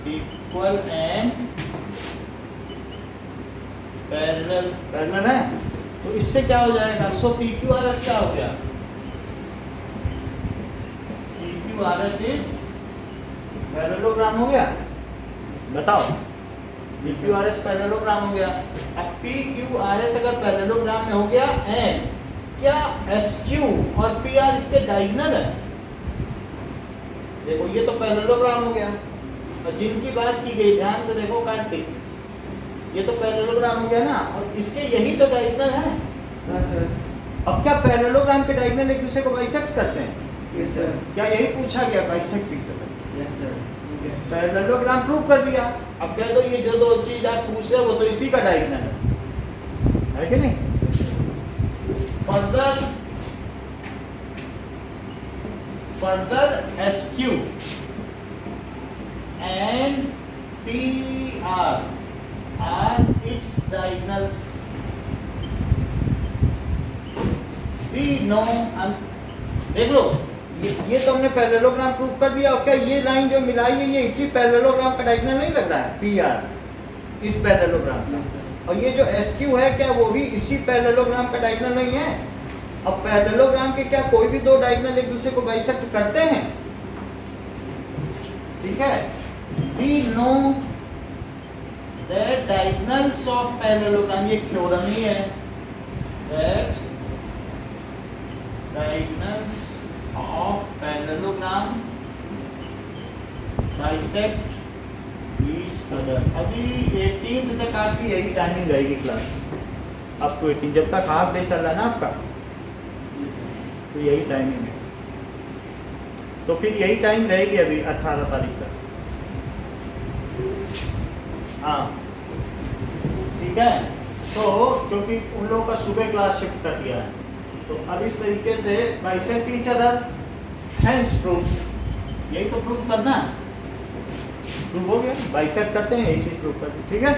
equal and parallel, parallel है तो इससे क्या हो जाएगा? सो PQRS क्या हो गया? PQRS इज पैरेललोग्राम हो गया। बताओ, PQRS पैरेललोग्राम हो गया। अब PQRS अगर पैरेललोग्राम में हो गया एंड क्या SQ और PR इसके डायगोनल है? देखो ये तो पैरेललोग्राम हो गया और जिनकी बात की गई ध्यान से देखो कार्तिक, ये तो पैरेललोग्राम हो गया ना, और इसके यही तो डायगोनल है। हाँ सर। अब क्या पैरेललोग्राम के डायगोनल एक दूसरे को बाइसेक्ट करते हैं? Yes, sir. क्या यही पूछा गया? Bisect each other. Yes, sir. Okay. Parallelogram prove कर दिया। अब कह दो ये जो दो चीज आप पूछ रहे हो वो तो इसी का डायगोनल है कि नहीं? Further SQ and PR are its diagonals। We know, देख लो ये तो हमने पैरेललोग्राम प्रूव कर दिया। और क्या ये लाइन जो मिलाई है ये इसी पैरेललोग्राम का डायगोनल नहीं लग रहा है? PR इस पैरेललोग्राम का। Yes, sir. और ये जो SQ है क्या वो भी इसी पैरेललोग्राम का डायगोनल नहीं है? अब पैरेललोग्राम के क्या कोई भी दो डायगोनल एक दूसरे को बाइसेक्ट करते हैं? ठीक है, we know that diagonals of parallelogram, ये थ्योरम ही है, that diagonals of parallelogram bisect each other। अभी 18 तक आपकी यही टाइमिंग रहेगी क्लास, अब तो 18 जब तक हाफ डे चल रहा है ना आपका, तो यही टाइमिंग है। तो फिर यही टाइम रहेगी अभी 18 तारीख तक। हाँ ठीक है। सो क्योंकि उन लोगों का सुबह क्लास शिफ्ट कर दिया है तो अब इस तरीके से bisect each other hence proof, यही तो प्रूफ करना है। प्रूफ हो गया, बाइसेक्ट करते हैं यही चीज प्रूफ करते हैं। ठीक है,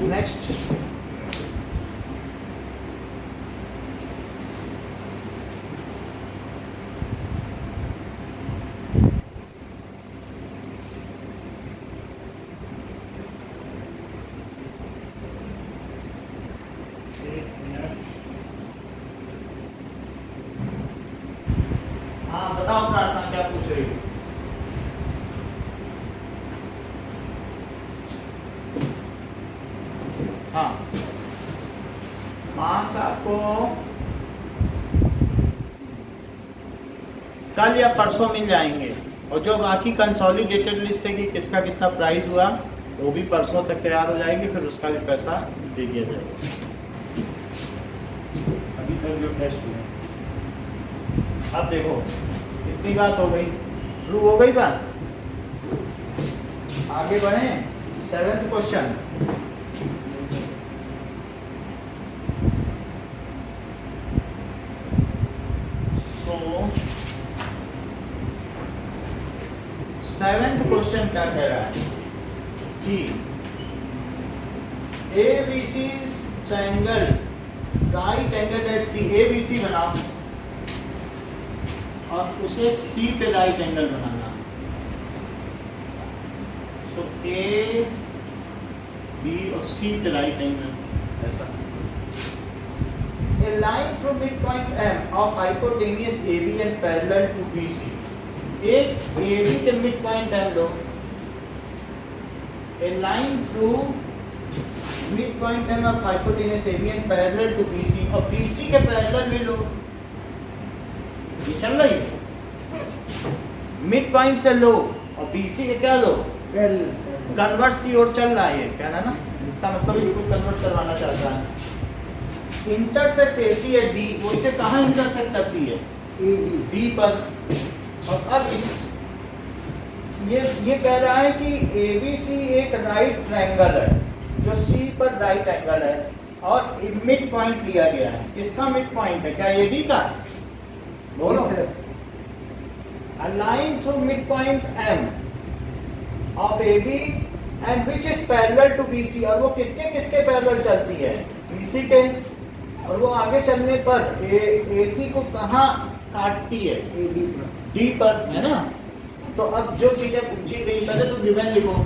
नेक्स्ट हाँ बताओ प्रार्थना, क्या पूछ रही हो? हाँ, मार्क्स आपको कल या परसों मिल जाएंगे, और जो बाकी कंसोलिडेटेड लिस्ट है कि किसका कितना प्राइस हुआ वो भी परसों तक तैयार हो जाएगी, फिर उसका भी पैसा दे दिया जाएगा। अभी तक जो टेस्ट हुए अब देखो इतनी बात हो गई, ट्रू हो गई बात। आगे बढ़े, 7th क्वेश्चन। सो 7th क्वेश्चन क्या कह रहा है कि ABC triangle right angle at C, ABC बनाओ और उसे C पे राइट एंगल बनाना। सो A B और C पे राइट एंगल, ऐसा। A line through midpoint M of hypotenuse AB and parallel to BC। एक AB के midpoint M low, a line through midpoint M of hypotenuse AB and parallel to BC, और BC के parallel भी लो। ये चल रही है, मिड पॉइंट से लो और BC के क्या लो, कन्वर्स की ओर चल रहा है। ये कहना ना, इसका मतलब ये कोई कन्वर्स करवाना चाहता है। इंटरसेक्ट AC एट D, वो इसे कहाँ इंटरसेक्ट करती है, D पर। और अब इस ये कह रहा है कि ABC एक राइट ट्रायंगल है जो C पर राइट एंगल है, और मिड पॉइंट लिया गया है। इसका मिड पॉइंट है क्या AB का, बोलो। A line through midpoint M of AB and which is parallel to BC, और वो किसके किसके पैरेलल चलती है, BC के। और वो आगे चलने पर AC को कहाँ काटती है, D पर, है ना। तो अब जो चीजें पूछी गई, पहले तो गिवन लिखो।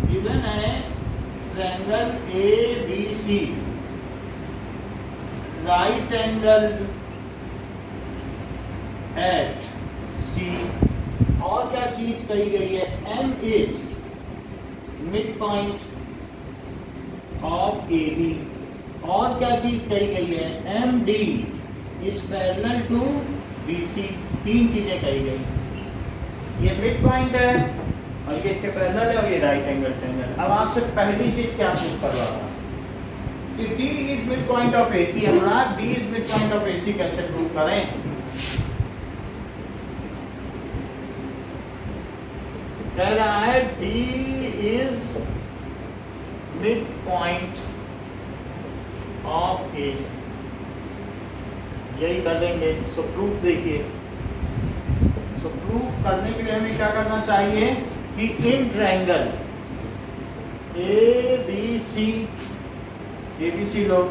गिवन है triangle ABC right angle at C, और क्या चीज कही गई है, M is mid point of AB, और क्या चीज कही गई है, MD is parallel to BC। तीन चीजें कही गई, ये मिड पॉइंट है और ये इसके पैरेलल है और ये राइट एंगल ट्रायंगल। अब आपसे पहली चीज क्या पूछ कर रहा था कि D is mid point of AC, Anurag D is mid point of AC कैसे प्रूव करें। कह रहा है D is mid point of AC, यही कर देंगे। सो प्रूफ देखिए, सो प्रूफ करने के लिए हमें क्या करना चाहिए कि इन ट्रायंगल ABC लो,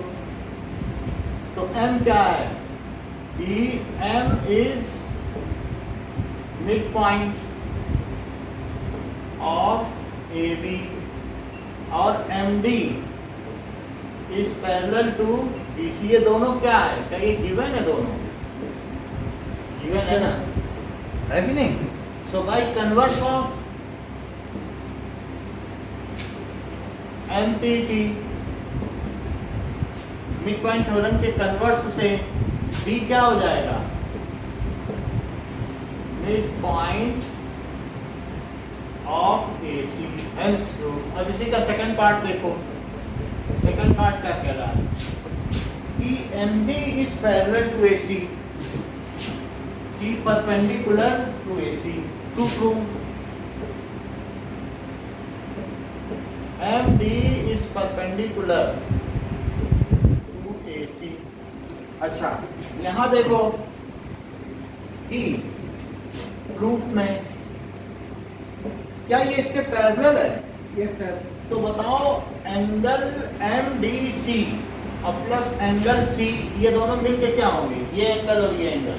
तो M क्या है, M is mid point of AB, और MD is parallel to BC। ये दोनों क्या है, क्या ये गिवन है, दोनों गिवन है ना, है कि नहीं। So by converse of MPT, midpoint theorem के कन्वर्स से B क्या हो जाएगा, mid point of AC, hence true. अब इसी का सेकंड पार्ट देखो, सेकंड पार्ट क्या कह रहा है कि MD is parallel to AC, T perpendicular to AC। To prove MD is perpendicular to AC। अच्छा, यहां देखो कि प्रूफ में क्या ये इसके पैरेलल है, यस सर। तो बताओ एंगल MDC और प्लस एंगल C, ये दोनों मिलके क्या होंगे, ये एंगल और ये एंगल,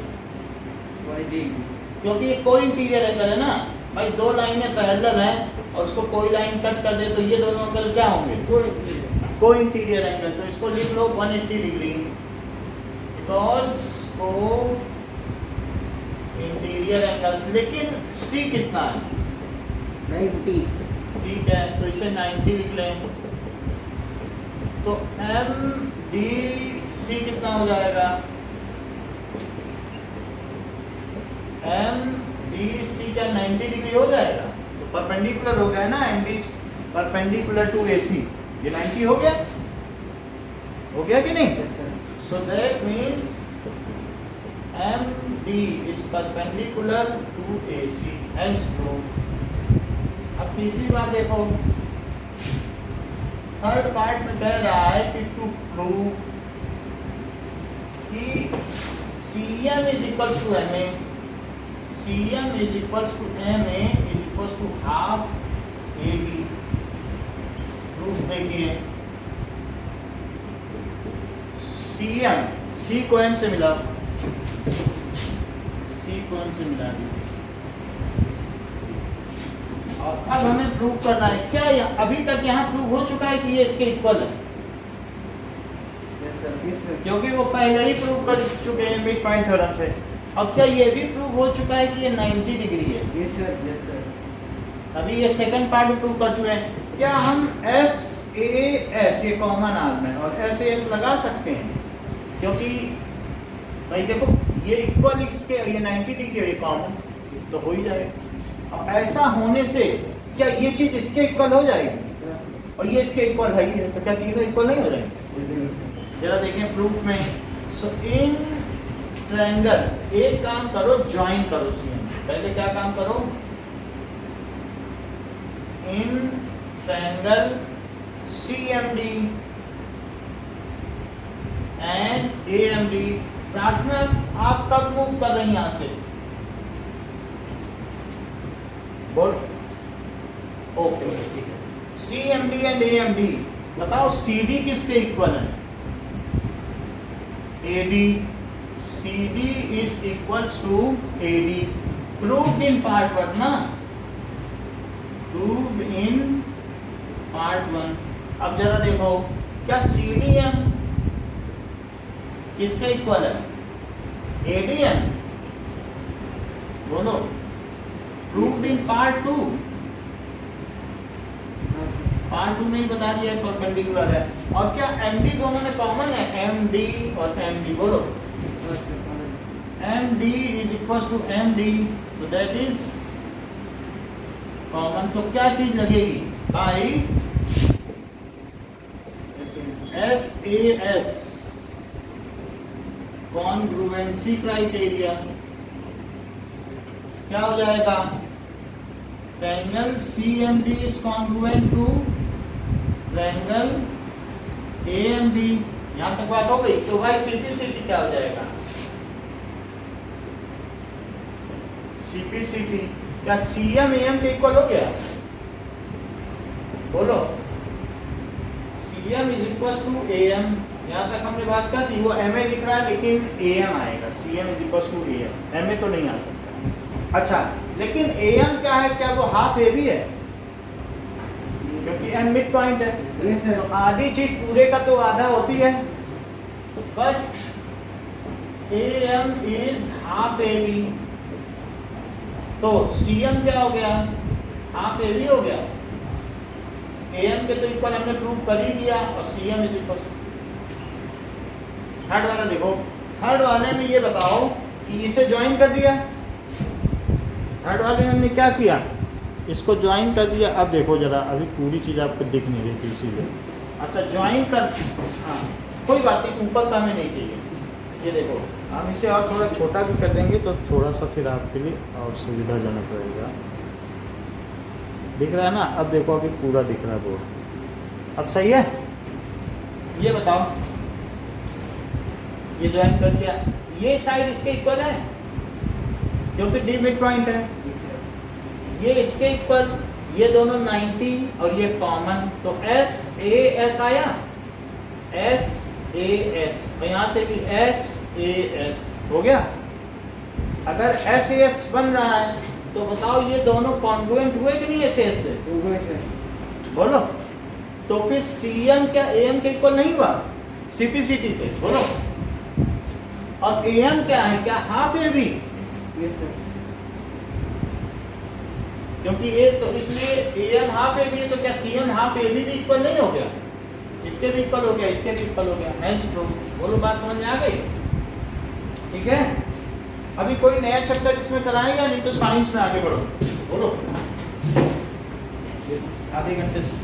क्योंकि ये कोई इंटीरियर एंगल है ना भाई। दो लाइनें पैरेलल हैं और उसको कोई लाइन कट कर दे तो ये दोनों एंगल क्या होंगे, को इंटीरियर एंगल, तो इसको लिख लो 180 डिग्री, बिकॉज को इंटीरियर एंगल्स। लेकिन सी कितना है? 90। ठीक है, तो इसे 90 लिख लें। तो एम डी सी कितना हो जाएगा? एम डी सी क्या 90 डिग्री हो जाएगा? तो परपेंडिकुलर हो गया ना, एम डी परपेंडिकुलर टू ए सी, ये 90 हो गया, हो गया कि नहीं? Yes, sir. So that means MD is perpendicular to AC, hence proved। अब तीसरी बात देखो, थर्ड पार्ट में कह रहा है कि टू प्रूव कि CM is equals to MA, CM is equals to MA is equals to half AB। Proof देखिए, CM C को M से मिला, C को M से मिला दी। और अब हमें प्रूव करना है क्या, अभी तक यहाँ प्रूव हो चुका है कि ये इसके इक्वल है, Yes, sir. Yes, sir. क्योंकि वो पहले ही प्रूव कर चुके हैं मिड पॉइंट थ्योरम से। अब क्या ये भी प्रूव हो चुका है कि ये 90 डिग्री है? Yes, sir. Yes, sir. अभी ये सेकंड पार्ट में प्रूव कर चुके हैं। क्या हम एस ए एस, ये कॉमन आर्म है, और एस ए एस लगा सकते हैं? क्योंकि भाई देखो ये इक्वल इसके, ये 90 डिग्री है, ये कॉमन तो हो ही जाएगा। अब ऐसा होने से क्या ये चीज इसके इक्वल हो जाएगी और ये इसके इक्वल है ही है, तो क्या तीनों इक्वल नहीं हो जाएंगे? Yes, sir. जरा देखें प्रूफ में। सो इन ट्रायंगल, एक काम करो, ज्वाइन करो सीएम। पहले क्या काम करो? In triangle CMD and AMD। प्रार्थना आप कब मूव कर रही हैं यहां से? बोल। ओके ठीक है। CMD एंड AMD, बताओ CD किसके इक्वल है? AD। CD is equals to AD। Proved in part 1 ना, प्रूव्ड इन पार्ट 1। अब जरा देखो, क्या CDM किसका इक्वल है? ADM। बोलो। प्रूव्ड इन पार्ट 2, पार्ट 2 में ही बता दिया परपेंडिकुलर है। और क्या MD दोनों में कॉमन है? MD और MD बोलो। MD is equal to MD, तो दैट इज कॉमन। तो क्या चीज लगेगी? By SAS, congruency criteria. क्या हो जाएगा? Triangle CMD is congruent to triangle AMD। यहां तक बात हो गई। तो भाई CPCT क्या हो जाएगा? CPCT क्या CM AM के इक्वल हो गया? बोलो। CM is equal to AM, यहाँ तक हमने बात कर दी। वो MA लिख रहा है लेकिन AM आएगा। CM is equal to AM, MA तो नहीं आ सकता। अच्छा, लेकिन AM क्या है? क्या वो हाफ AB है? क्योंकि M मिड पॉइंट है। Yes, sir. तो आधी चीज पूरे का तो आधा होती है, but AM is half AB, तो CM क्या हो गया? हाफ AB हो गया। AM के तो इक्वल हमने प्रूव कर ही दिया, और CM इज इक्वल। थर्ड वाला देखो, थर्ड वाले में ये बताओ कि इसे ज्वाइन कर दिया। थर्ड वाले में हमने क्या किया? इसको ज्वाइन कर दिया। अब देखो जरा, अभी पूरी चीज़ आपको दिख नहीं रही थी इसीलिए। अच्छा ज्वाइन कर, हाँ कोई बात नहीं, ऊपर का हमें नहीं चाहिए। ये देखो, हम इसे और थोड़ा छोटा भी कर देंगे तो थोड़ा सा फिर आपके लिए और सुविधाजनक रहेगा। दिख रहा है ना? अब देखो, अभी पूरा दिख रहा है बोर्ड। अब सही है? ये बताओ, ये ज्वाइन कर दिया, ये साइड इसके इक्वल है क्योंकि D मिड पॉइंट है, ये इसके इक्वल, ये दोनों 90 और ये कॉमन, तो SAS आया, SAS, और यहाँ से भी SAS हो गया। अगर SAS बन रहा है तो बताओ ये दोनों कॉन्ग्रुएंट हुए कि नहीं SAS से? बोलो। तो फिर CM क्या AM के इक्वल नहीं हुआ CPCT से, बोलो। और AM क्या है, क्या हाफ AB? Yes sir. क्योंकि ये तो इसलिए AM हाफ AB है, तो क्या CM हाफ AB भी इक्वल नहीं हो गया? इसके भी इक्वल हो गया, इसके भी इक्वल हो गया, हेंस प्रूव। बोलो, बात समझ में आ गई? ठीक है, अभी कोई नया चैप्टर इसमें कराएगा, नहीं तो साइंस में आगे बढ़ो। बोलो, आधे घंटे से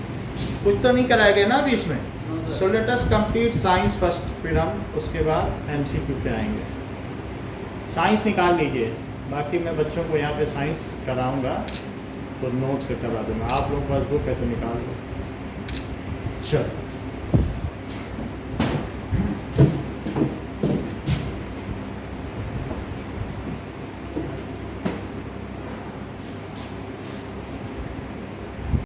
कुछ तो नहीं कराएगा ना अभी इसमें। So let us complete science first, फिर हम उसके बाद MCQ पे आएंगे। साइंस निकाल लीजिए, बाकी मैं बच्चों को यहाँ पे साइंस कराऊंगा तो नोट से करा दूंगा। आप लोग पास बुक है तो निकाल लो। चलो।